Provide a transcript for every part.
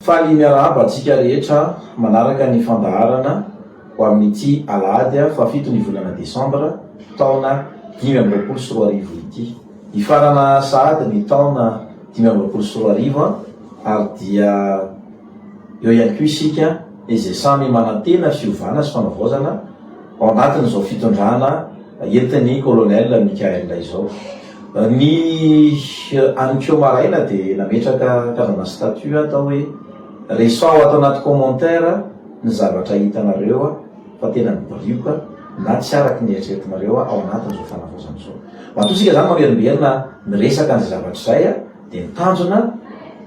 Faly miarahaba atsika rehetra manaraka ny fandaharana ho amin'ity alahady fa 7 ny volana desambra taona 2024 ity. Ifarana sahady ny taona 2024 ary dia eo ihany koa isika izay samy manantena fiovana sy fanavaozana ao anatin'izao fitondrana entin'ny colonel Michael izao. Ny an'ikeo maraina dia nametraka karazana statut atao hoe resao atao anaty commentaire ny zavatra hitanareo fa tena miborioka na tsy araky ny eritreretinareo ao anatin'izao fanavaozana izao. Matosika zany mamerimberina miresaka ny zavatra izay dia mitanjona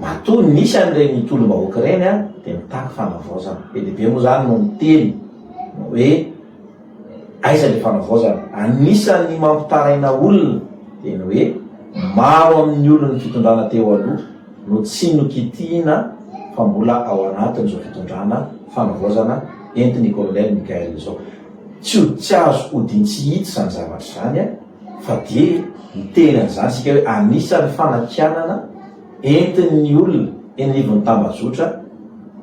matoa nisy an'ireny tolom-bahoaka ireny dia mitaky fanavaozana. Be dia be moa zany no miteny hoe aiza le fanavaozana. Anisan'ny mampitaraina olona dia ny hoe maro amin'ny olona fitondrana teo aloha no tsy nokitihina fa mbola ao anatin'izao fitondrana fanavaozana entin'ny colonel Michael izao. Tsy azo hodiny tsy hita zany zavatra zany fa dia miteny an'izany sika hoe anisan'ny fanakianana entin'ny olona enivon'ny tambazotra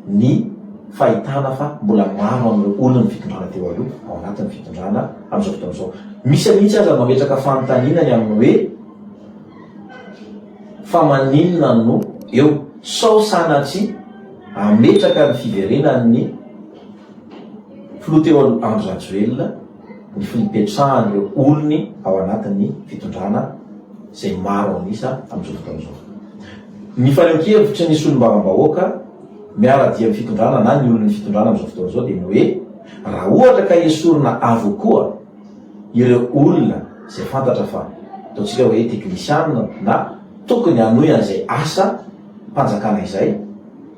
ny fahitana fa mbola maro amin'ny olona fitondrana teo aloha ao anatin'ny fitondrana amin'izao fotoana izao. Misy mihitsy aza mametraka fanontaniana amin'ny hoe fa maninona no eo sao sanatry ametraka ny fiverenan'ny filoha teo aloha Andry Rajoelina ny fipetrahan'ireo olony ao anatin'ny fitondrana izay maro anisa amin'izao fotoana izao. Ny faneho-kevitry ny solombavam-bahoaka miara-dia amin'ny fitondrana na ny olon'ny fitondrana amin'izao fotoana izao dia ny hoe raha ohatra ka esorina avokoa ireo olona izay fantatra fa ataontsika hoe teknisiana na tokony hanohy an'izay asa mpanjakana izay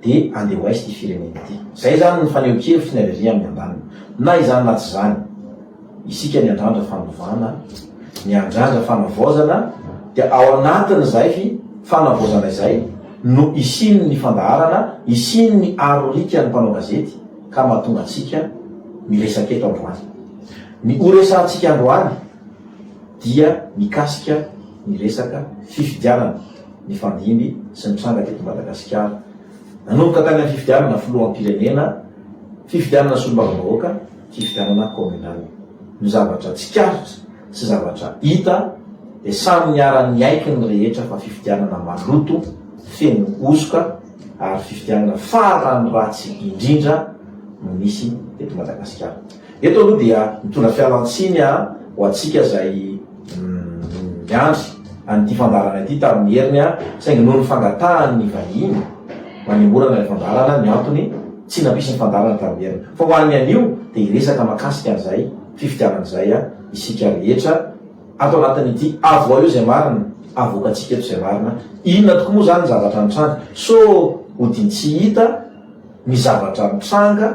dia andeha ho aizy ty firenena ity. Izay zany ny faneho-kevitry ny averia amin'ny andanina. Na izany na tsy zany, isika ny andrandra fanovana, ny andrandra fanavaozana dia ao anatin'izay fanavaozana izay no isiny ny fandaharana, isiny ny arorika ny mpanao gazety ka mahatonga atsika miresaka eto androany. Ny oresantsika androany dia mikasika ny resaka fifidianana ny fandimby sy ny tranga teto Madagasikara. Nanomboka tany amin'ny fifidianana filoham-pirenena, fifidianana solombavam-bahoaka, fifidianana kominaly. Ny zavatra tsikarotra sy zavatra hita dia samy niara-ny aikiny rehetra fa fifidianana maloto feno osoka ary fifidianana farany ratsy indrindra no misy teto Madagasikara. Eto aloha dia mitondra fialantsiny ho atsika izay miandry an'ity fandaharana ity tamin'ny heriny saingy noho ny fangatahan'ny vahiny manimorana ny fandaharana ny antony tsy nampisy ny fandaharana tamin'ny heriny. Fa ho an'ny an'io dia iresaka makasika an'izay fifidianan'izay isika rehetra atao anatin'ity avoa io izay marina, avoaka atsika eto izay marina. Inona tokoa moa zany ny zavatra mitranga? So hodiny tsy hita ny zavatra mitranga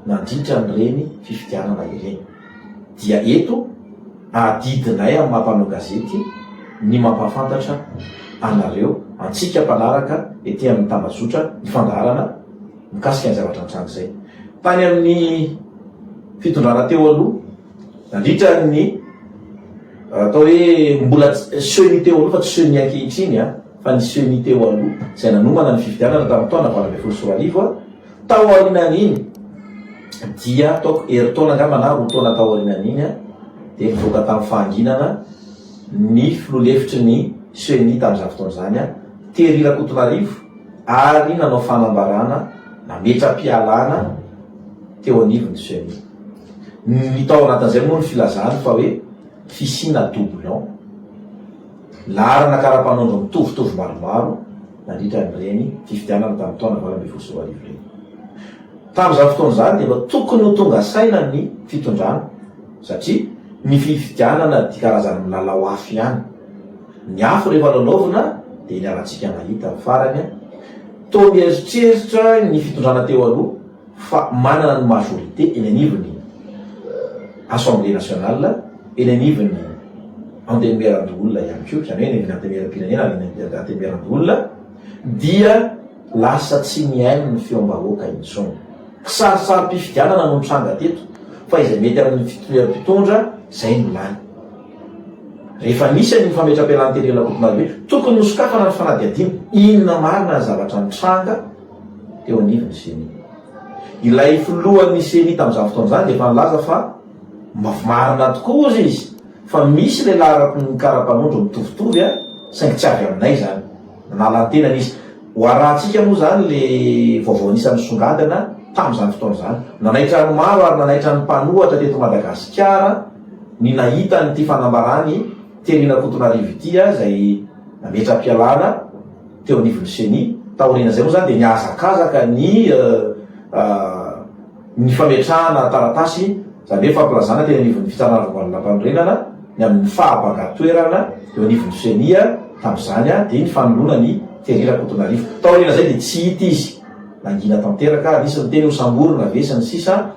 nandritra n'ireny fifidianana ireny. Dia eto adidinay amin'ny mampanao gazety ny mampafantatra anareo antsika mpanaraka ety amin'ny tambazotra ny fandaharana mikasika ny zavatra mitranga izay. Tany amin'ny fitondrana teo aloha nandritra ny atao hoe mbola sehoiny teo aloha fa tsy sehoiny ankehitriny fa ny sehoiny teo aloha izay nanomana ny fifidianana tamin'ny taona 2024 tao aorinan'iny dia ataoko heritaona angamba na roa taona tao aorinan'iny dia mivoaka tamin'ny fahanginana ny filoha-hevitry ny sehoiny tamin'izany fotoana zany tery Rakotonarivo ary nanao fanambarana nametra-pialana teo anivon'ny sehoiny. Ny tao anatin'izay moa ny filazany fa hoe fisina doublon laharana karapanondro mitovitovy maromaro nandritra n'ireny fifidianana tamin'ny taona 2024 ireny. Tamin'izany fotoana zany dia tokony ho tonga saina ny fitondrana satria ny fifidianana dia karazany milalao afo ihany. Ny afo rehefa lalaovina dia ny arantsika nahita amin'ny farany toa mieritreritra ny fitondrana teo aloha fa manana ny majorité eny anivon'ny Assemblée nationale, eny anivon'ny antemeran-dolona ihany koa, izany hoe ny antemeram-pirenena ny antemeran-dolona dia lasa tsy miaino ny feom-bahoaka intsony. Kisarisary-pifidianana no mitranga teto fa izay mety amin'ny fitoeram-pitondra izay no lany. Rehefa nisy ny fametra-pialan-teny Rakotonarivo tokony ho sokafana ny fanadihadiana inona marina ny zavatra mitranga teo anivony seny. Ilay filohan'ny seny tamin'izany fotoana zany efa nilaza fa mafimarina tokoa ozy izy fa misy le karapanondro mitovitovy a saingy tsy avy aminay zany nalantenany izy hoarahantsika moa zany le vaovaonisan'ny songadana tamin'izany fotoana zany nanaitrano maro ary nanaitrany mpanohatra teto Madagasikara ny nahitany ty fanambarany Terina Kotonarivo ity a zay nametra-pialana teo anivony seny taorina zay moa zany de niazakazaka ny fametrahana taratasy zany hoe fampilazana teny anivon'ny fitsanaravavalonam-panorenana ny amin'ny fahabagatoerana eo anivony senia tamin'izany a de ny fanolona ny Terina Kotonarivo taorina zay de tsy hita izy nangina tanteraka nisy ny teny ho samborona vesiny sisa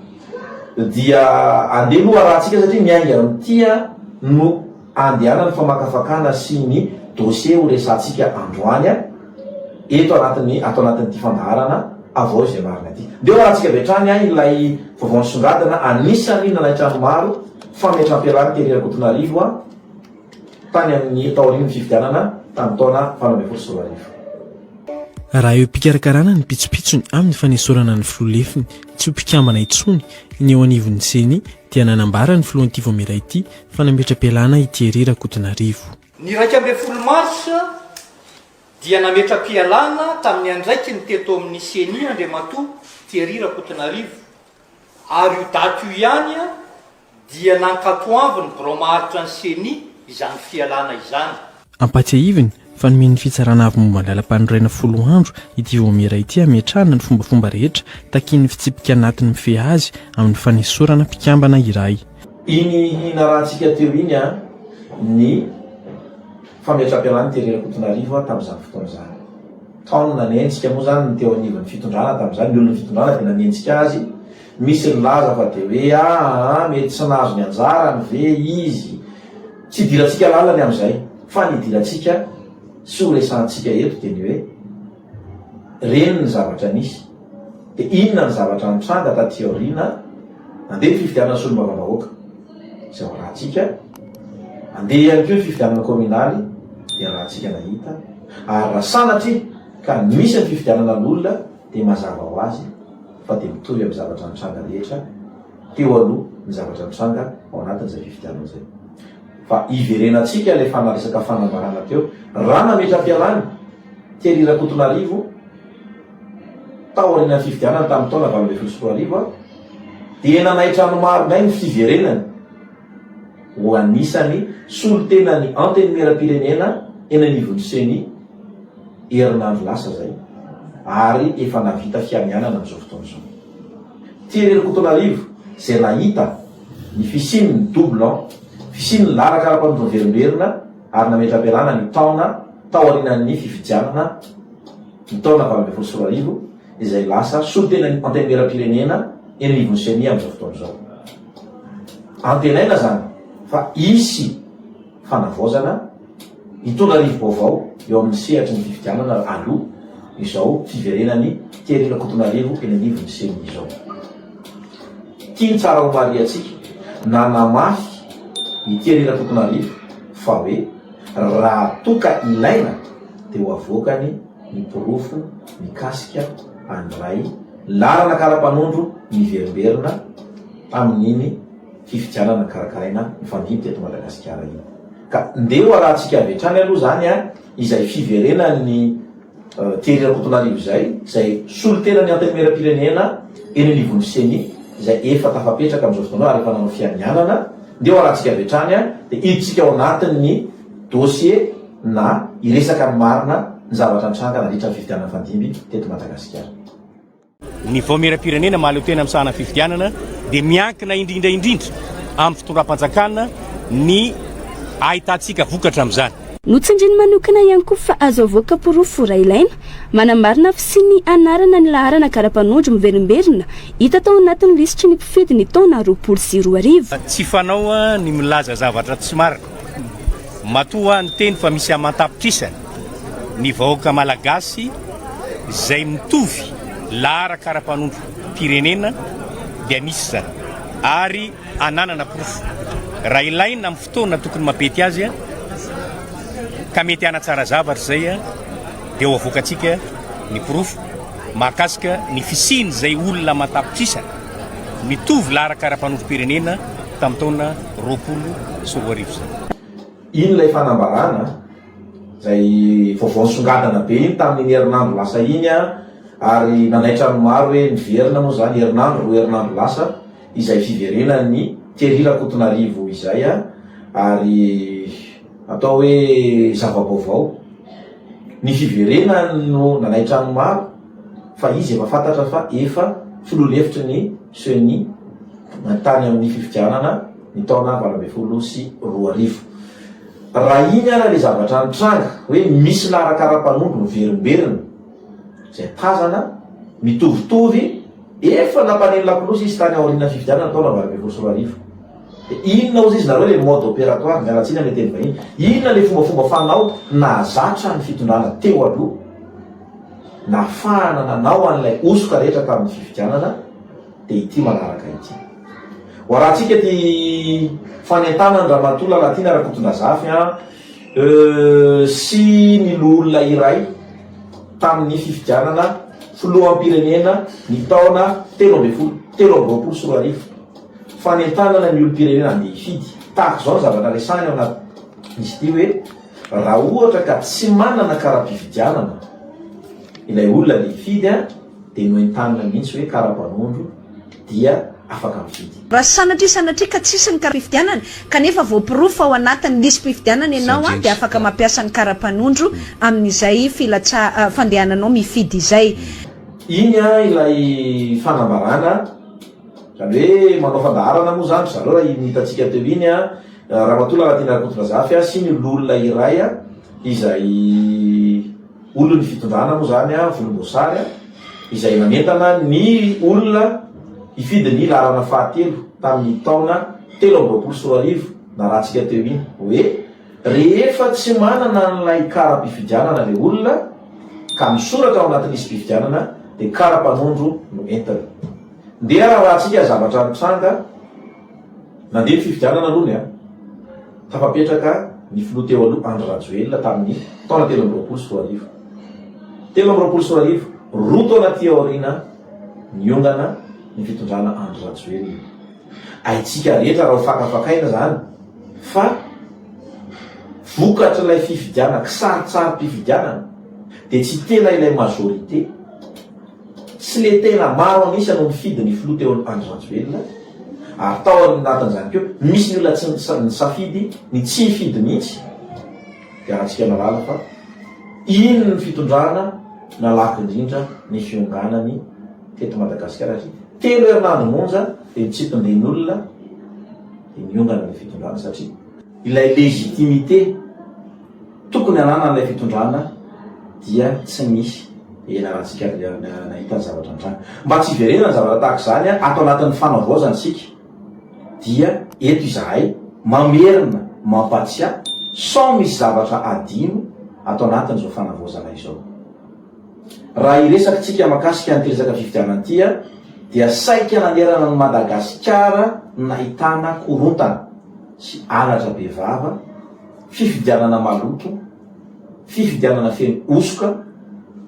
dia andeha loha rahantsika satria miainga amin'tia no andehanany famakafakana sy ny dossier ho resantsika androany a eto anatin'ity fandaharana avao izay marina ty de rahantsika vetrany a ilay vaovao songadana anisany nanaitrano maro fametram-pialana Terina Kotonarivo a tany amin'ny taoriny fifidianana tamin'ny taona 2024. Raha eo pikarakarana ny pitsopitsony amin'ny fanesorana ny filolefiny tsy ho mpikambana intsony ny eo anivon'ny seny dia nanambara ny filohan'ity voamera ity fa nametra-pialana ity Terina Kotonarivo. Ny 1 Marsa dia nametra-pialana tamin'ny andraiky ny teto amin'ny seny Andriamatoa Terina Kotonarivo ary io daty io ihany a dia nankatoavy ny boromaharitra ny seny izany fialana izany. Ampatsiahiviny fa nomeny fitsarana avy momba ny lalam-panoraina 10 andro ity voamera ity ametrahana ny fombafomba rehetra takin'ny fitsipika anatin'ny mifehy azy amin'ny fanesorana mpikambana iray. Iny narahantsika teo iny a ny fametram-pialana Terina Kotonarivo tamin'izany fotoana zany. Taona nanentsika moa zany teo anivon'ny fitondrana tamin'izany, ny olona fitondrana de nanentsika azy. Misy nilaza fa de hoe mety tsy nahazo ny anjarany ve izy. Tsy dirantsika lalany amin'izay fa nidirantsika sy ho resantsika eto de ny hoe reny ny zavatra nisy de inona ny zavatra nitranga taty aoriana andeha fifidianana solombavam-bahoaka izay rahantsika andeha ihany koa fifidianana kominaly de rahantsika nahita ary raha sanatry ka misy ny fifidianana n'olona de mazava ho azy fa de mitovy amin'ny zavatra nitranga rehetra teo aloha ny zavatra nitranga ao anatin'izay fifidianana zay. Fa iverenatsika le fanaresaka fanambarana teo raha nametra-pialana Terina Kotonarivo tao aoriana fifidianana tamin'ny taona 2024 dia nanaitrano maronay ny fiverenany ho anisany solotenany antenimera-pirenena eny anivon'ny seny herinandro lasa zay ary efa navita fiamianana amin'izao fotoana izao. Terina Kotonarivo zay nahita ny fisiany doublon fisiny laraka ara-panondro verimberina ary nametra-pialana ny taona tao aorianan'ny fifidianana ny taona 2024 izay lasa solotenany antenimera-pirenena eny anivon'ny seny amin'izao fotoana izao. Antenaina zany fa isy fanavaozana hitondra rivo-baovao eo amin'ny sehatry ny fifidianana aloha izao fiverenany Terina Kotonarivo eny anivon'ny seny izao. Tiany tsara ho mariatsika nanamafy i Terina Kotonarivo fa hoe raha toka ilaina de ho avoakany ny porofo mikasika anray larana kara-panondro miverimberina amin'iny fifidianana karakaraina mifandimby teto Madagasikara iny. Ka ndeo arahantsika avetrany aloha zany a izay fiverenany Terina Kotonarivo zay solotenany antenimera-pirenena eny anivon'ny seny izay efa tafapetraka amin'izao fotoana ary efa nanao fiamianana ndeo arahantsika avetrany a de iditsika ao anatin'ny dossier na iresaka ny marina ny zavatra nitranga nandritra ny fifidianana fandimby teto Madagasikara. Ny voamera-pirenena mahaleo tena amin'ny sahana fifidianana dia miankina indrindra amin'ny fitondram-panjakana ny ahitantsika vokatra amin'izany. Notsinjiny manokana ihany koa fa azo avoaka porofo raha ilaina manambarina sy ny anarana ny laharana kara-panondro miverimberina hita tao anatin'ny lisitry ny mpifidy ny taona 2024. Tsy fanao ny milaza zavatra tsy marina matoa ny teny fa misy amantapitrisana ny vahoaka malagasy izay mitovy lahara kara-panondro pirenena dia nisy zany ary ananana porofo raha ilaina amin'ny fotoana tokony mapety azy ka mety ana tsara zavatra zay dia ho avoakatsika ny porofo mahakasika ny fisiny zay olona matapitrisana mitovy laharakara-panondrom-pirenena tamin'ny taona 20 sy 20 zay. Iny lay fanambarana zay vaovao songadana be iny tamin'ny herinandro lasa iny ary nanaitra maro hoe niverina moa zany herinandro ro herinandro lasa izay fiverenany Terirako-Tonarivo izay ary atao hoe zava-baovao. Ny fiverenany no nanaitra maro fa izy efa fantatra fa efa filoa-hevitry ny seny tany amin'ny fifidianana ny taona 2020. Raha iny ara le zavatra nitranga hoe misy laharakara-panondro miverimberina zay tazana mitovitovy efa nampaneny lakolosy izy tany aoriana fifidianana taona 2020. Inona ozy izy nareo le mode opératoire miaratsiny ame teny vahiny, inona le fombafomba fanao nazatra ny fitondrana teo aloha nafahana nanao an'ilay osoka rehetra tamin'ny fifidianana de ity manaraka ity. Ho rahantsika ty fanentanany Ramatoa Lalatina Rakotondrazafy sy ny olona iray tamin'ny fifidianana filoham-pirenena ny taona 2020. Fanentanana ny olo-pirenena andeha hifidy tahaka zao zavatra resahany ao anatin'izy ity hoe raha ohatra ka tsy manana kara-pifidianana ilay olona le hifidy de noentanina mihitsy hoe kara-panondro dia afaka mifidy. Raha sanatria ka tsisy ny kara-pifidianana kanefa voapirofo ao anatin'ny lisy-pifidianana ianao de afaka mampiasa ny kara-panondro amin'izay fandehananao mifidy izay. Iny ilay fanambarana zany hoe manao fandaharana moa zany zareo raha nitatsika teo iny Ramatoa Lalatina Rakotondrazafy sy ny olona iray izay olony fitondrana moa zany volomboasary izay nanentana ny olona hifidy ny larana fahatelo tamin'ny taona 2020 na rahantsika teo iny hoe rehefa tsy manana n'ilay kara-pifidianana le olona ka misoratra ao anatin'isy pifidianana de kara-panondro no entana. Ndeha rahantsika zavatra nitranga nandeha ny fifidianana alony tafapetraka ny filoha teo aloha Andry Rajoelina tamin'ny taona 2020. 2020 roa taona ty aoriana niongana ny fitondrana Andry Rajoelina. Aitsika rehetra raha fakafakaina zany fa vokatra ilay fifidianana kisaritsary-pifidianana de tsy tena ilay majorité tsy le tena maro anisy no mifidy ny filoha teo Andry Rajoelina ary tao anatin'izany keo misy ny olona tsy nisafidy ny tsy hifidy mihitsy de rahantsika nalala fa iny ny fitondrana nalaky indrindra ny fionganany teto Madagasikara. Telo herinandro monja de nitsitondeny olona de niongana ny fitondrana satria ilay légitimité tokony anana n'ilay fitondrana dia tsy misy. Ena rahantsika nahita ny zavatra nitranga mba tsy hiverena ny zavatra tahaka zany atao anatin'ny fanavaozana sika dia eto izahay mamerina mampatsia sans misy zavatra adino atao anatin'izao fanavaozana izao. Raha iresakitsika makasika ny resaka fifidianana ty dia saika nanerana ny Madagasikara nahitana korontana sy alatra bevava, fifidianana maloto, fifidianana feno osoka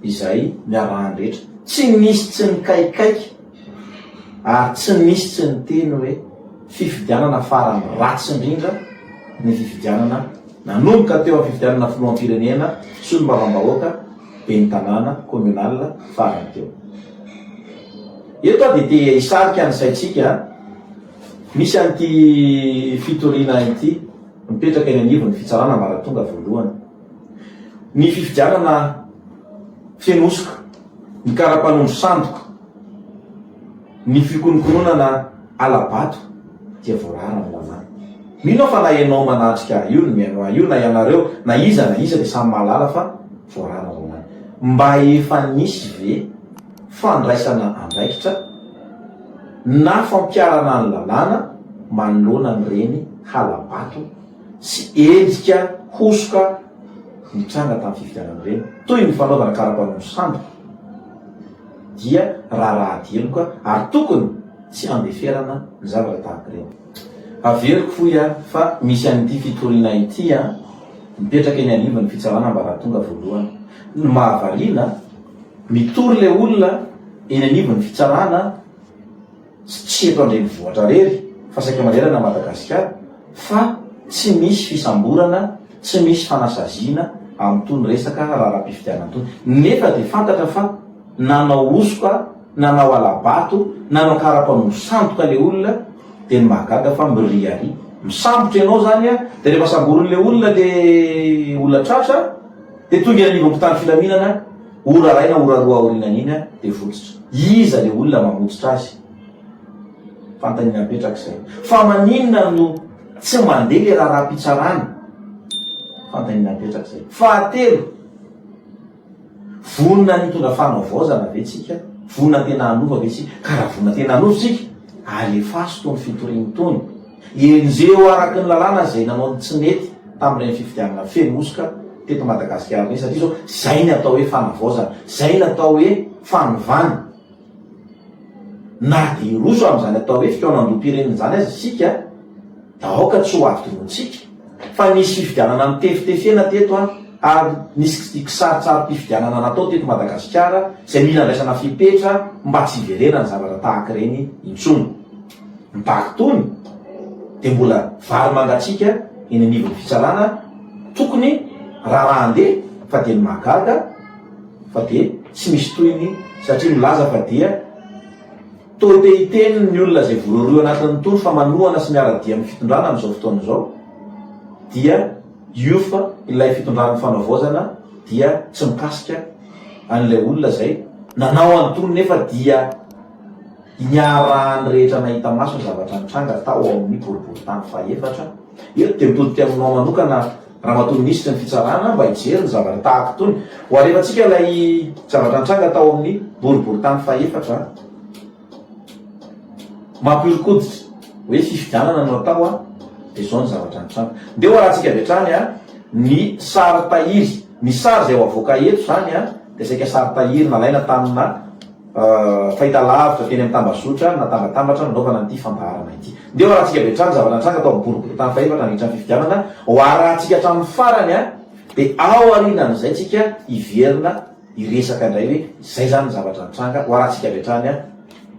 izay miarahany rehetra. Tsy nisy tsy nikaikaiky ary tsy nisy tsy niteny hoe fifidianana farany ratsy indrindra ny fifidianana nanomboka teo amin'ny fifidianana filoham-pirenena sy ny mbavam-bahoaka ben'ny tanàna communal farany teo. Eto de te hisarika ny saitsika misy an'ity fitoriana ity mipetraka eny anivony fitsarana maratonga voalohany. Ny fifidianana fenosoka, ny kara-panondro sandoka, ny fikonokononana alabato dia voarara ny lamany. Mino fa na ianao manatrika io ny mianao io na ianareo na iza de samy mahalala fa voarara ny lamany. Mba efa nisy ve fandraisana andraikitra na fampiarana ny lalàna manoloana n'ireny halabato sy endrika hosoka nitranga tamin'ny fifidianana ireny toy ny fanaovana kara-panondro sandoka dia raharahadeloka ary tokony tsy andeferana ny zavatra tahaka ireny. Averiko foy fa misy an'ity fitoriana ity mipetraka eny anivon'ny fitsarana mba raha tonga voalohany. Ny mahavariana mitory le olona eny anivon'ny fitsarana tsy eto andrenivohitra rery fa saika manerana Madagasikara fa tsy misy fisamborana, tsy misy fanasaziana amin'itony resaka raharaham-pifidianana tony. Nefa dia fantatra fa nanao osoka, nanao alabato, nanao karapanondro sandoka le olona dia ny mahagaga fa miriary misambotra ianao zany a, dia rehefa samborin'le olona le olona tratra dia tonga anivon'mpitany filaminana ora ray na ora roa aorinana iny a dia fototra. Iza le olona mamotsitra azy? Fantanina mipetraka izay. Fa maninona no tsy mandeha le raharaham-pitsarana? Fantanina mipetraka izay. Fahatelo, vonona nitondra fanaovaozana ve tsika? Vonona tena hanova ve tsika? Ka raha vonona tena hanova tsika, alefaso tony fitoriany tony. Enjeo araka ny lalàna izay nanao tsy nety tamin'ireny fifidianana fenosoka teto Madagasikara reny, satria zao zay ny atao hoe fanavaozana, zay ny atao hoe fanovana. Na dia iroso amin'izany atao hoe fikaonandrom-pirenena zany azy sika, da aoka tsy ho avy tonontsika. Fa nisy fifidianana mitefitefena teto ary nisy kisaritsarim-pifidianana natao teto Madagasikara izay mila andraisana fipetra mba tsy hiverena ny zavatra tahaka ireny intsony. Mitaky tony dia mbola vary mangatsika eny anivon'ny fitsarana, tokony raha andeha fa dia ny mahagaga fa dia tsy misy toyny, satria milaza fa dia toteiteny ny olona izay voarorio anatin'ny tony fa manohana sy miara-dia amin'ny fitondrana amin'izao fotoana izao, dia io fa ilay fitondran'ny fanavaozana dia tsy mikasika an'ilay olona izay nanao antony nefa dia niarahany rehetra nahita maso ny zavatra nitranga tao amin'ny boriboritany faefatra. Io dia mitodika aminao manokana ramatoministra ny fitsarana mba hijery ny zavatra tahaka tony. Ho alefantsika ilay zavatra nitranga tao amin'ny boriboritany faefatra, mampirikoditra hoe fifidianana no atao dia izao ny zavatra nitranga. Nde ho arahantsika avy hatrany ny sary tahiry, ny sary izay ho avoaka eto zany dia saika sary tahiry nalaina tamina fahitalavitra teny amin'ny tambazotra na tambatambatra nanaovana an'ity fambaharana ity. Nde ho arahantsika avy hatrany zavatra nitranga tao amin'ny boriboritany faefatra nandritra ny fifidianana, ho arahantsika hatramin'ny farany dia ao aorianan'izay tsika hiverina hiresaka indray hoe izay zany ny zavatra nitranga. Ho arahantsika avy hatrany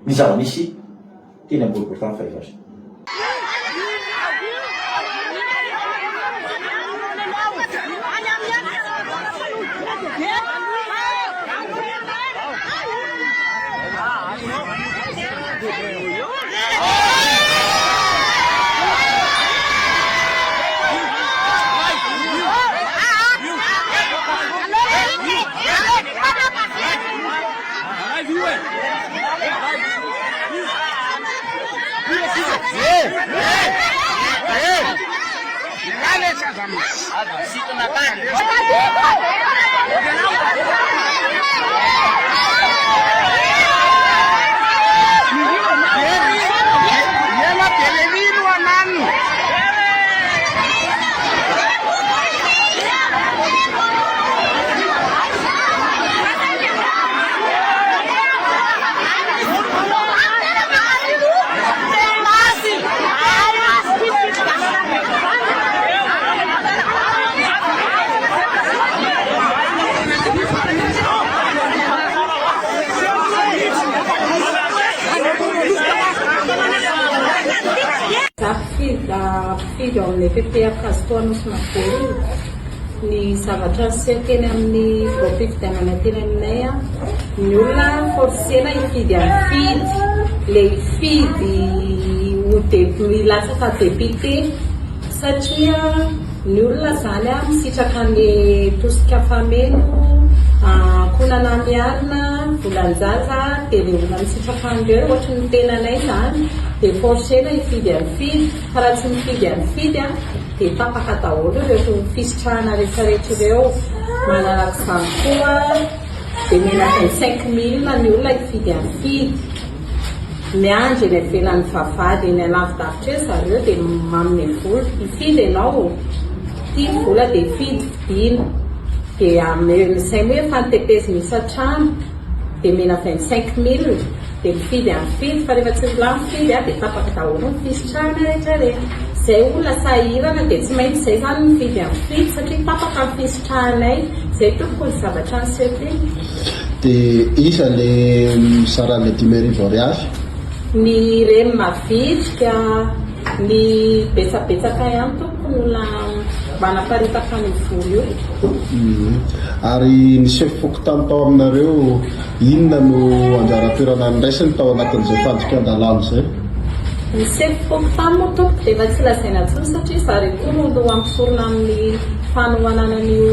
ny zava-misy teny amin'ny boriboritany faefatra. Fidy ao amin'ilay PPA nosy Mavory ny zavatra seho teny amin'ny fifidianana teny aminay ny olona forsena hifidy amin'ny fidy le hifidy ho milatsaka débité satria ny olona zany misitraka ny tosika fameno konana miarina volanjaza dia le olona misitraka an'ireo ohatra ny tenanay zany dia forsena hifidy amin'ny fidy, fa raha tsy mifidy amin'ny fidy dia tapaka daholo ireo fisitrahana rehetrarehetra ireo. Manarak'izany koa dia mena 25,000 ny olona hifidy amin'ny fidy, miandry eny ivelan'ny vavahady eny alavidavitra eo zareo dia manome vola. Hifidy ianao, tia vola dia fidy vidiana, dia amin'izay hoe fantetezina isan-trano dia mena 25,000 dia mifidy amin'ny fidy, fa rehefa tsy lany fidy dia tapaka daholo ny fisitrahana rehetrarehetra. Izay olona sahirana dia tsy maintsy izay zany mifidy amin'ny fidy satria tapaka ny fisitrahanay. Izay tompoko ny zavatra niseho teny. dia isa le misara le 10,000 ariary ny reny mavitrika ny betsabetsaka ihany tompony olona manaparitaka ny voly io. Ary ny chef fokontany tao aminareo inona no anjara-toerana niraisiny tao anatin'izay fanjika an-dalàna zay? Ny chef fokontany moa tompoko dia efa tsy lazaina intsony satria zare koa no ampisorona amin'ny fanohanana an'io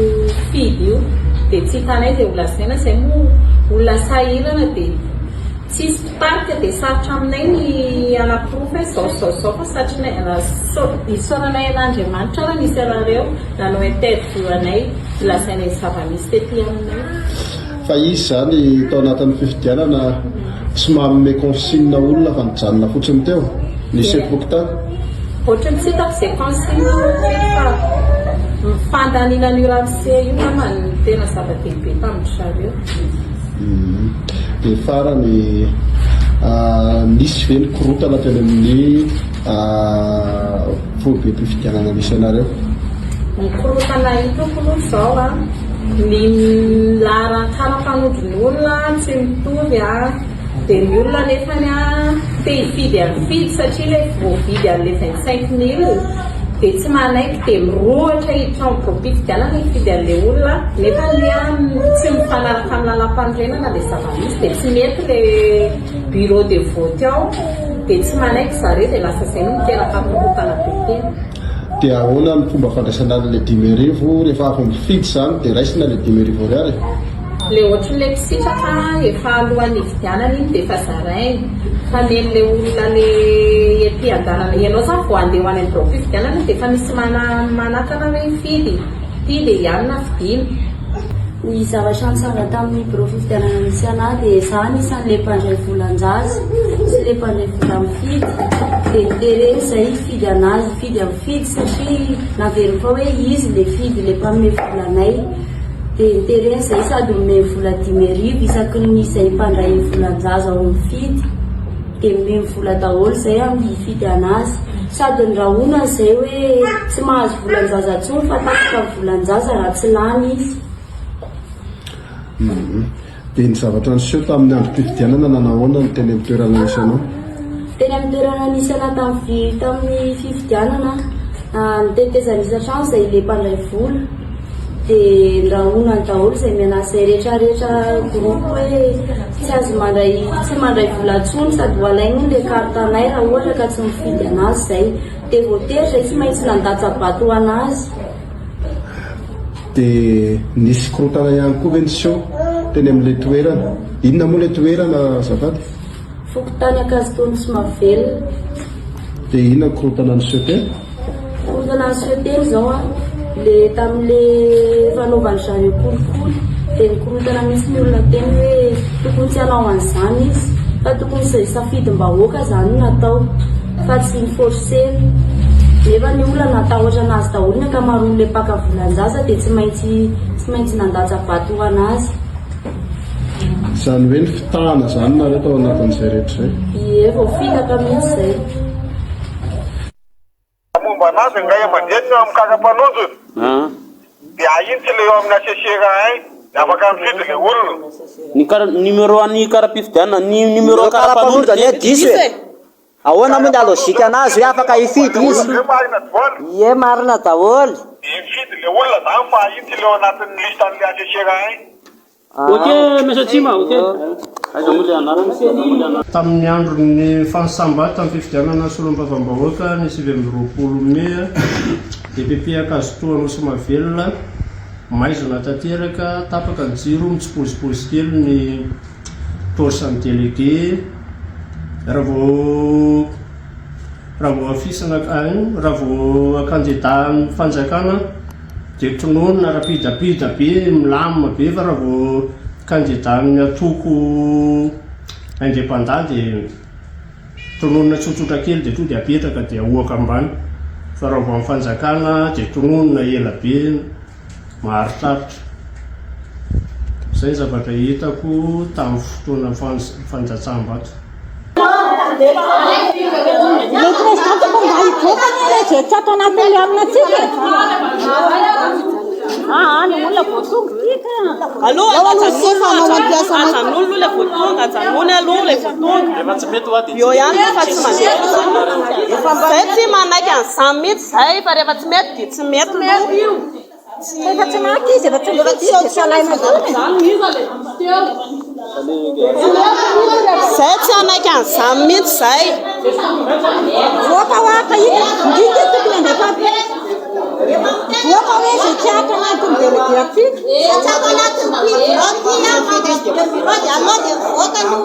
fidy io dia tsy hitanay dia ho lazaina zay moa olona sahirana dia tsisy mpitarika dia sarotra aminay ny anapirofa zao fa satria isaoranay an'Andriamanitra raha nisy anareo nanao interview anay lazainay zava-misy tety aminay. Fa izy zany tao anatin'ny fifidianana tsy manome consigne olona fa mijanona fotsiny teo ny chef fokontany. Ohatrany tsy hitako izay consigne fa mifandaninana io ramose io namany tena zava-dehibe tamin'ny zareo. Dia farany nisy ve ny korotana teny amin'ny foibe mpifidianana misy anareo? Ny korotana hitako aloha izao a ny laharan-kara-panondro ny olona tsy mitovy a dia ny olona nefany a te hividy amifidy satria le voavidy an'le 25,000 dia tsy manaiky dia mirohatra hiditra amin'ny mpifidianana hividy an'le olona nefa tsy mifanaraka amin'ny lalam-panorenana le zava-misy dia tsy mety le bureau de vote ao dia tsy manaiky zareo dia lasa izay no miteraka korotana be tena. Dia ahoana ny fomba fandraisana le 10,000 rehefa avy mifidy zany dia raisina le 10,000 ariary? Le ohatran'le mpisitsaka efa alohan'ny hividianana iny dia efa zarainy fa nen'le olona le ety an-dalana ianao zany vao andeha ho any amin'ny fividianana dia efa misy manakana hoe fidy ty dia ianona fidiny. Ny zavatra nitsanga tamin'ny bureau fividianana misy anahy dia izaho anisan'le mpandray volan-jaza sy le mpandray vola mifidy dia nitereny izay fidy anazy fidy amin'ny fidy satria naveriny fa hoe izy le fidy le mpagnome volanay dia nitereny izay sady omeny vola 10,000 isaky ny izay mpandray volan-jaza ao amin'ny fidy dia omeny vola daholo izay amin'ny fidy anazy sady ny rahona izay hoe tsy mahazo volan-jaza intsony fa tapaka volan-jaza raha tsy lany izy. Dia ny zavatra niseho tamin'ny androm-pifidianana nanahoana ny teny amin'ny toerana nisy anao? Teny amin'ny toerana nisy anahy tamin'ny fifidianana nitetezanisa trano izay le mpandray vola dia ndrahona ny daholo izay mianasa izay rehetrarehetra groupe hoe tsy mandray vola ntsony sady ho alainy le kartanay raha ohatra ka tsy mifidy anazy izay dia voatery izay tsy maintsy nandatsa-bato anazy. Dia nisy korotana ihany koa ve niseho teny amin'ilay toerana? Inona moa ilay toerana azafady? Fokontany Akazitony sy Mavelona. Dia inona korotana niseho teny? Korotana niseho teny izao a le tamin'le fanaovany zareo kolikoly dia nikorotana misy ny olona teny hoe tokony tsy hanao an'izany izy fa tokony izay safidim-bahoaka izany no natao fa tsy niforseny nefa ny olona natahotra anazy daholo ny ankamaroan'le mpaka volan-jaza dia tsy maintsy nandatsa-bato ho anazy. Izany hoe ny fitahana izany nareo tao anatin'izay rehetra izay? Ie, vao fitaka mihitsy izay. Momba anazy nga aman-dreny amin'ny kara-panondrony dia aintsy le eo amin'ny asesera ay afaka mifidy le olona numéro an'ny kara-pifidianana ny numéro kara-panondrony diso e ahoana moa ny alozika anazy hoe afaka hifidy izy ie marina daholo dia mifidy le olona zany fa aintsy le eo anatin'ny listan'le asesera ay. Tamin'ny andron'ny fahasambato tamin'ny fifidianana solom-bavam-bahoaka ny 2020 Mey dia PP Akazitoana sy Mavelona maizina tanteraka tapaka ny jiro mitsiposiposy kely ny torsan'ny délégué raha vao afisana raha vao kandida amin'ny fanjakana dia tononona rapidapida be milamina be fa raha vao kandida amin'ny atoko indépendant dia tononona tsotsotra kely dia to dia apetraka dia ahoaka ambany fa raha vao amin'ny fanjakana dia tononona ela be maharitraritra. Izay zavatra hitako tamin'ny fotoana fanjatsam-bato. Le présidente mba hivoaka ny zay tsy atao anatin'le aminantsika Ny olona voatonga aloha ajan'olona le voatonga ajan'ony aloha le voatonga eo ihany fa tsy mandeha zay tsy manaiky an'izany mihitsy zay fa rehefa tsy mety dia tsy mety efa tsy maty izy efa tsy alaina zay tsy anaiky an'izany mihitsy zay voaka oaka iny ndrindra tokony andefa voaka hoe zay tiako anatiny delegatik tiako anatiny pirody aloha dia voaka no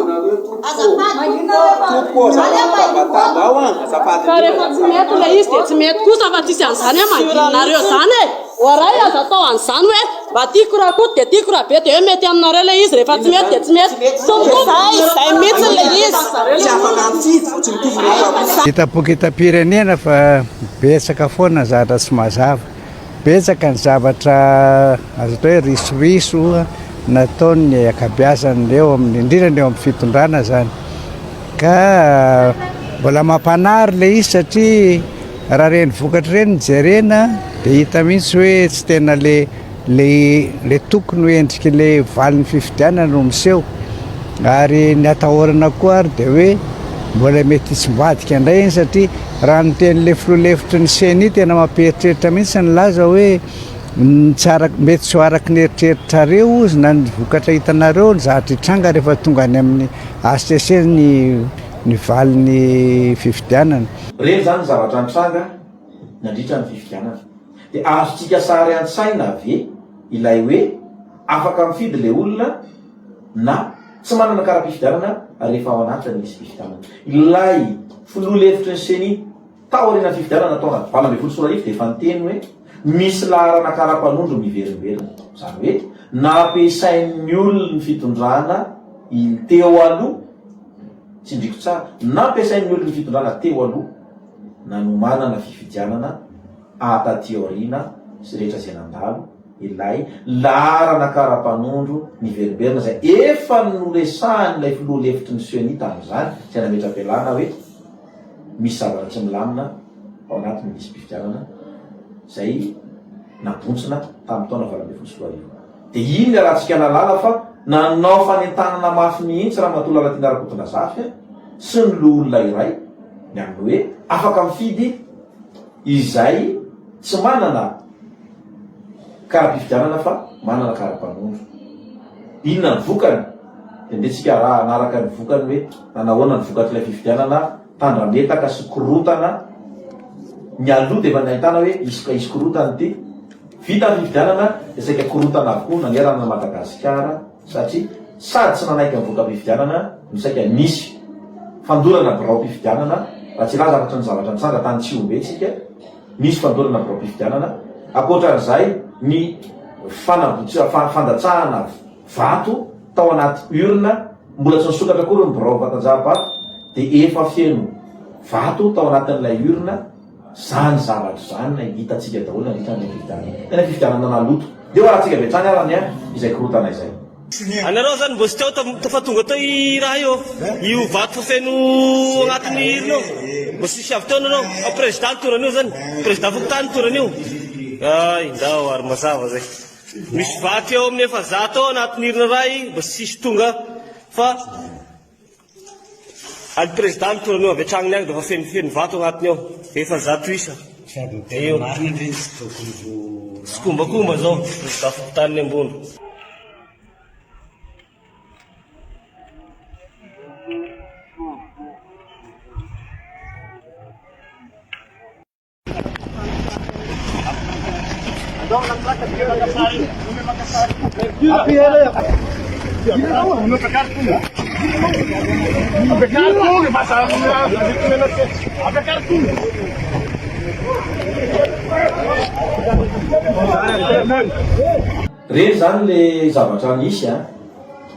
azafady fa rehefa tsy mety le izy dia tsy mety kosa fa tsisy an'izany hoe mandininareo zany e oray aza atao an'izany hoe mba tiako raha koty dia tiako raha be dia hoe mety aminareo le izy rehefa tsy mety dia tsy mety zay mihitsy le izy hitapoky hitam-pirenena fa betsaka foana zavatra tsy mazava betsaka ny zavatra azo atao hoe risoriso nataony akabiazan'leo indrindra leo amin'ny fitondrana zany ka mbola mampanary le izy satria raha reny vokatra reny nijerena dia hita mihitsy hoe tsy tena le tokony ho endriky le valin'ny fifidianana no miseho ary ny atahorana koa ary dia hoe mbola mety tsy mbadika indray iny satria raha ny teny'le filoalefitry ny seny tena mampieritreritra mihitsy ny laza hoe mety tsy ho araky ny eritreritrareo izy na ny vokatra hitanareo ny zavatra hitranga rehefa tonga any amin'ny ACC ny valin'ny fifidianana reny zany zavatra nitranga nandritra ny fifidianana dia azotsika sary an-tsaina ave ilay hoe afaka mifidy le olona na tsy manana kara-pifidianana rehefa ao anatiny misy fifidianana ilay filoalefitry ny seny taoriana fifidianana atao anaty vala ambin'ny folo sy roa arivo dia efa niteny hoe misy laharana kara-panondro miverimberina zany hoe nampiasain'ny olona ny fitondrana teo aloha tsindriko tsara nampiasain'ny olona ny fitondrana teo aloha nanomanana fifidianana ataty aoriana sy rehetra zay nandalo ilay laharana kara-panondro miverimberina zay efa noresahanyilay filoalefitry ny seny tamin'izany zay nametra-pialana hoe misy zavatra tsy milamina ao anatiny misy fifidianana zay nabontsina tamin'ny taona valo ambin'ny folo sy roa arivo dia iny ny rahantsika lalala fa nanao fanentanana mafy mihitsy raha matolala tiana rakotona zafy sy ny loolona iray ny amin'ny hoe afaka mifidy izay tsy manana kara-pifidianana fa manana kara-panondro inona ny vokany dia ndetsika raha anaraka ny vokany hoe nanahoana ny vokatr'ilay fifidianana tandrametaka sy korotana ny aloha dia efa nahitana hoe isy korotany ty vita ny fifidianana dia saika korotana avokoa nanerana Madagasikara satria sady tsy nanaiky ny voka-pifidianana no saika nisy fandorana birao-pifidianana raha tsy laza afatra ny zavatra nitsanga tany tsy ombe tsika misy fandorana birao-pifidianana akoatran'izay ny fandatsahana vato tao anaty urna mbola tsy nisokatra kory ny birao vatanjaha-bato dia efa feno vato tao anatin'ilay urna zany zavatra zany na hitatsika daholo nandritra ny fifidianana tena fifidianana naloto dia oaratsika vetrany arany a izay korotana izay anareo zany mbo sy teo fa tonga tao i raha io vato feno agnatin'ny irina ao mbo sisy avy teo nanao président toran'io zany président fokotany toran'io ay ndao ary mazava zay misy vato eo amin'ny 100 ao anatin'ny irina ray mbo sisy tonga fa any président toran'io avy atragniny agny dafa feno vato agnatiny ao 100 isa eo sy kombakomba zao président fokotany ambony reny zany le zavatra nisy a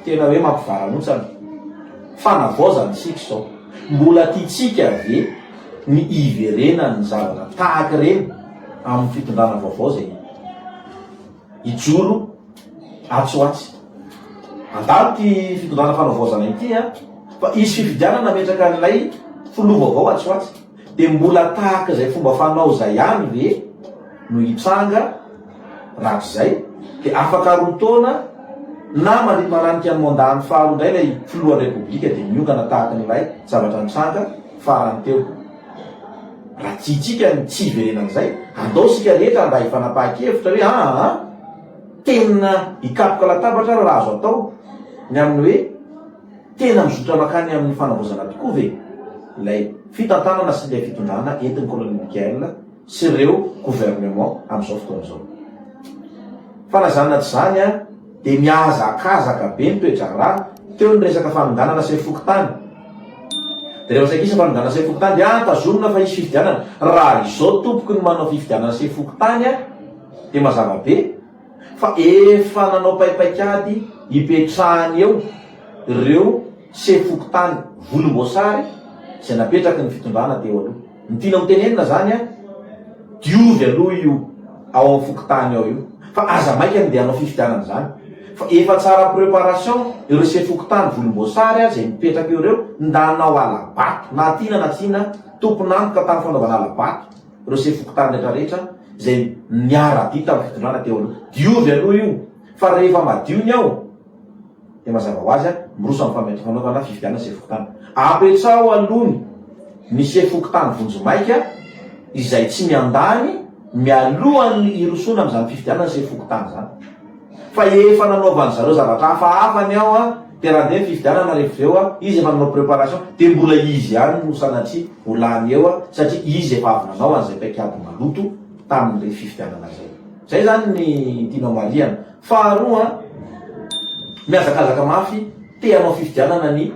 tena hoe mampivaranontsana fanavaozany sika zao mbola tiatsika ave ny iverena ny zavatra tahaka reny amin'ny fitondrana vaovao zay ijoro atsoatsy andalo ty fitondrana fanavaozana ity a fa izy fifidianana nametraka an'ilay filoha vaovao atsoatsy dia mbola tahaka zay fomba fanao zay ihany ve no hitsanga rak'izay dia afaka roa taona na marananika ny mandany faharoa indray ilay filohan'ny repoblika dia miokana tahaka n'ilay zavatra nitranga farany teo. Raha tiatsika ny tsy iverenan'izay andao sika rehetra mba hifanapahakevitra hoe tena hikapoka latabatra raha azo atao ny amin'ny hoe tena mizotra makany amin'ny fanavozana tokoa ve ilay fitantanana sy ilay fitondrana entin'ny colonie Michael sy ireo gouvernement amin'izao fotoana izao. Fanazanana tsy zany dia miazakazaka be ny toedrarà teo ny resaka fanonganana sy fokotany. Dia rehefa saikisa fanonganana sy fokotany dia tazomina fa hisy fifidianana. Raha izao tompoko ny manao fifidianana sy fokotany dia mazava be fa efa nanao paipaikady hipetrahany eo ireo sy fokotany volomboasary izay napetraky ny fitondrana teo aloha. Ny tiana ho tenenina zany diovy aloha io ao amin'ny fokotany ao io fa aza maika dia hanao fifidianana zany fa efa tsara préparation ireo sy fokotany volomboasary izay mipetraka ireo ndanao alabato na tiana na tiana tomponampoka tamin'ny fanaovana alabato ireo sy fokotany rehetrarehetra izay niara-dita amin'ny fitondrana teo aloha. Diovy aloha io fa rehefa madio ny ao dia mazava ho azy miroso amin'ny fanaovana fifidianana sy fokotany. Apetrao alony ny sy fokotany vonjomaika izay tsy miandany mialohan'ny irosona amin'izany fifidianana sy fokotany zany. Fa efa nanaovany zareo zavatra hafahafa ny ao dia raha ndeha fifidianana rehefa eo izy efa nanao préparation dia mbola izy ihany no sanatria ho lany eo satria izy efa avy nanao an'izay paikady maloto tamin'ilay fifidianana zay. Zay zany ny tianao marihana. Faharoa miazakazaka mafy te hanao fifidianana ny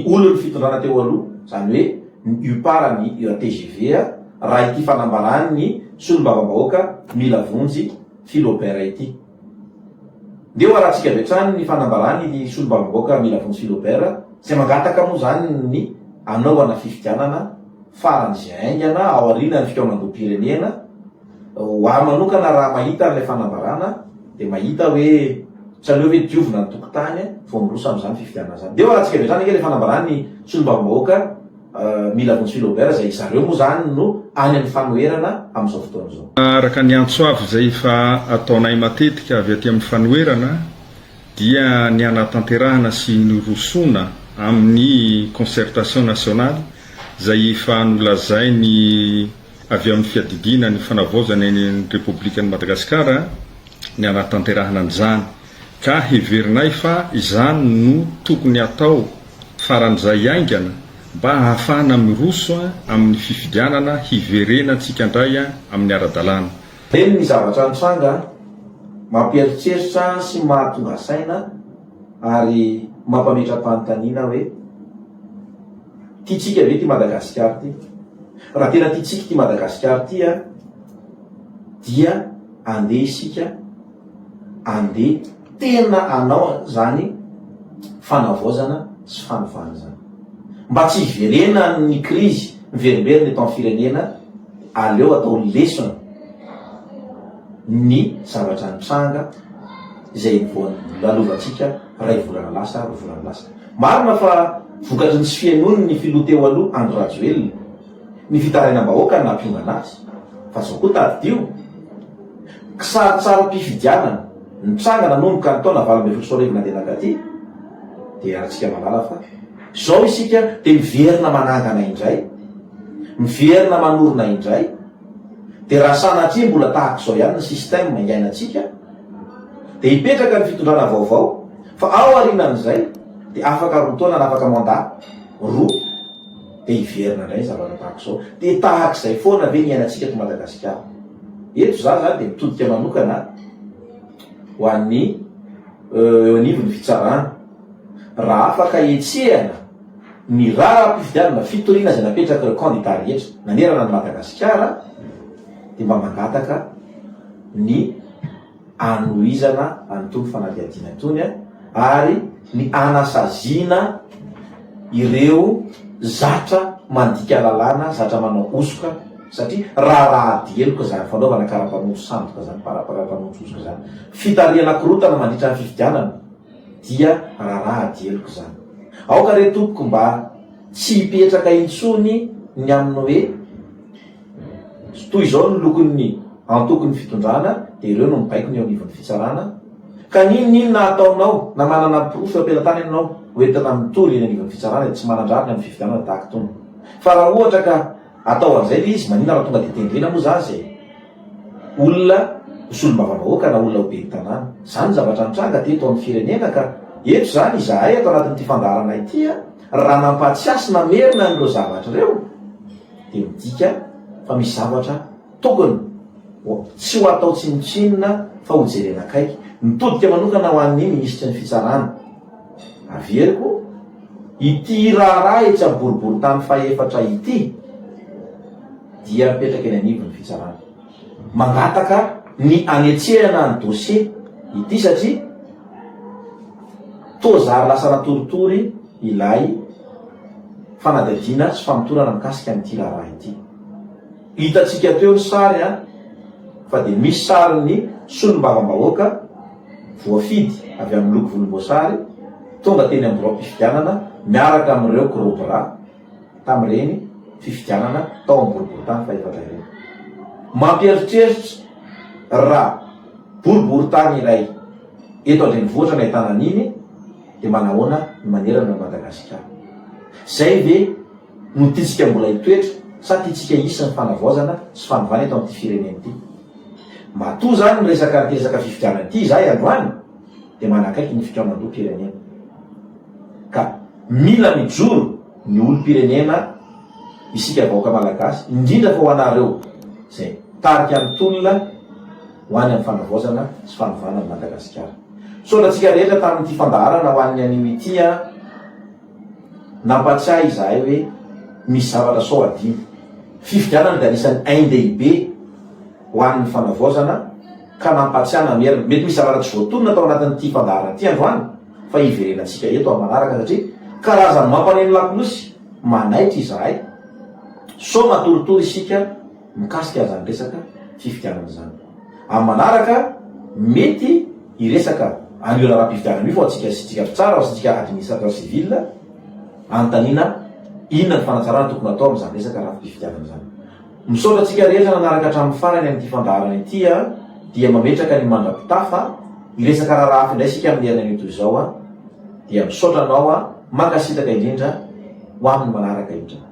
olona fitondrana teo aloha zany hoe ny UPAR ny UATGV raha ity fanambarany ny solombavam-bahoaka mila vonjy Philobert ity. Ndeo arahantsika vetrany ny fanambarany ny solombavam-bahoaka mila vonjy Philobert izay mangataka moa zany ny anaovana fifidianana faran'izay aingana ao aorianany fikaoman-doam-pirenena. Ho ahy manokana raha mahita an'ilay fanambarana dia mahita hoe tsy aleo hoe diovina ny tokotany vao miroso amin'izany fifidianana zany. Dia arahantsika vetrany ake ilay fanambarany ny solombavam-bahoaka mila vonjy Philobert izay zareo moa zany no any amin'ny fanoherana amin'izao fotoana izao. Araka ny antsoavy izay efa ataonay matetika avy aty amin'ny fanoherana dia ny anatanterahana sy ny rosona amin'ny concertation nationale izay efa nolazainy avy amin'ny fiadidina ny fanavaozana ny Repoblikan'i Madagasikara ny anatanterahana an'izany ka heverinay fa izany no tokony atao faran'izay aingana mba ahafahana miroso amin'ny fifidianana hiverenantsika indray amin'ny ara-dalàna. Reny ny zavatra nitranga mampieritreritra sy mahatonga saina ary mampametra-panontaniana hoe tiatsika ve ty Madagasikara ty? Raha tena tiatsika ty Madagasikara ty dia andeha isika andeha tena anao zany fanavaozana sy fanofana zany mba tsy hiverena ny krizy miverimberina eto amin'ny firenena. Aleo atao lesona ny zavatra nitranga izay lalovantsika ray volana lasa roa volana lasa. Marina fa vokatry ny tsy fihainoany ny filoha teo aloha Andry Rajoelina ny fitarainam-bahoaka nampiongana azy fa zao koa tadidio kisaritsara-pifidianana nitranga nanomboka ny taona 2020 nandeha nakaty dia aratsika malala fa zao isika dia miverina manangana indray miverina manorina indray dia raha sanatria mbola tahaka izao ihany ny système iainantsika dia hipetraka ny fitondrana vaovao fa ao arinan'izay dia afaka roa taona na afaka mandat roa dia hiverina indray zavatra tahaka izao dia tahaka izay foana ve ny iainantsika to Madagasikara. Eto za zany dia mitodika manokana ho an'ny eo anivon'ny fitsarana raha afaka etsehana ny raram-pifidianana fitoriana izay napetraka ireo candidat rehetra nanerana ny Madagasikara dia mba mangataka ny anohizana an'itony fanadihadiana itony ary ny anasaziana ireo zatra mandika lalàna zatra manao osoka satria raha dieloka zany fanaovana karapanondro sandoka zany parapanondro osoka zany fitariana korotana mandritra ny fifidianana dia raha dieloka zany. Aoka re tompoko mba tsy hipetraka intsony ny amin'ny hoe toy izao ny lokon'ny antokony fitondrana dia ireo no mibaiko ny eo anivon'ny fitsarana ka ninona ataonao na manana profo ampelatany ianao hoentina mitory eny anivon'ny fitsarana dia tsy manandrariny amin'ny fifidianana tahaka tony fa raha ohatra ka atao an'izay le izy manina raha tonga dia tendrena moa za zay olona solom-bavavahoaka na olona ho be ny tanàna zany zavatra nitranga teto amin'ny firenena ka eto zany izahay ato anatin'ity fandarana itya raha nampatsiasy na merina n'ireo zavatra ireo dia midika fa misy zavatra tokony tsy ho atao tsinotsinona fa ho jerena akaiky mitodika manokana ho an'ny ministry ny fitsarana averiko ity raharaha etsy amboribory tany faefatra ity dia mipetraka eny anivon'ny fitsarana mangataka ny anetsehana ny dossier ity satria tozary lasa natoritory ilay fanadadiana sy famitorana mikasika amin'ity raharaha ity hitatsika teo ny sary fa dia misy sary ny solom-bavambahoaka voafidy avy amin'ny loko volomboasary tonga teny amin'ny rao fifidianana miaraka amin'ireo korobra tamin'ireny fifidianana tao amin'ny boribory tany faefatra ireny mampieritreritra raha boribory tany iray eto andrenivohitra na ahitana an'iny dia manahoana ny manerana Madagasikara zay ve no tiatsika mbola hitoetra sa tiatsika isy ny fanavaozana sy fanovana eto amin'ity firenena ity matoa zany miresaka nyresaka fifidianana ity zahay androany dia manakaiky ny fikaoman-doha-pirenena ka mila mijoro ny olo-pirenena isika vahoaka malagasy indrindra fa ho anareo zay tarika amin'ny tolona ho any amin'ny fanavaozana sy fanovana ny Madagasikara soratsika rehetra tamin'ity fandaharana ho an'ny anio ity nampatsiahy izahay hoe misy zavatra sao adiny fifidianana dia anisan'ny ain-dehibe ho an'ny fanavaozana ka nampatsiahana merina mety misy zavatra tsy voatonona tao anatin'ity fandaharana ity androany fa iverenantsika eto amin'ny manaraka satria karazany mampaneno lakolosy manaitra izahay so matoritory isika mikasika zany resaka fifidianana zany amin'ny manaraka mety iresaka an'io raha-pifidianana io fa atsika sitsika fitsara fa sitsika administrateur civil antanina inona ny fanatsarana tokony atao amin'izany resaka raha-pifidianana zany misaotra atsika rehetra nanaraka hatramin'ny farany amin'ity fandaharana ity dia mametraka ny mandrapitafa iresaka raha hafa indray sika amin'ny herinana ito izao dia misaotra anao mankasitaka indrindra ho amin'ny manaraka indra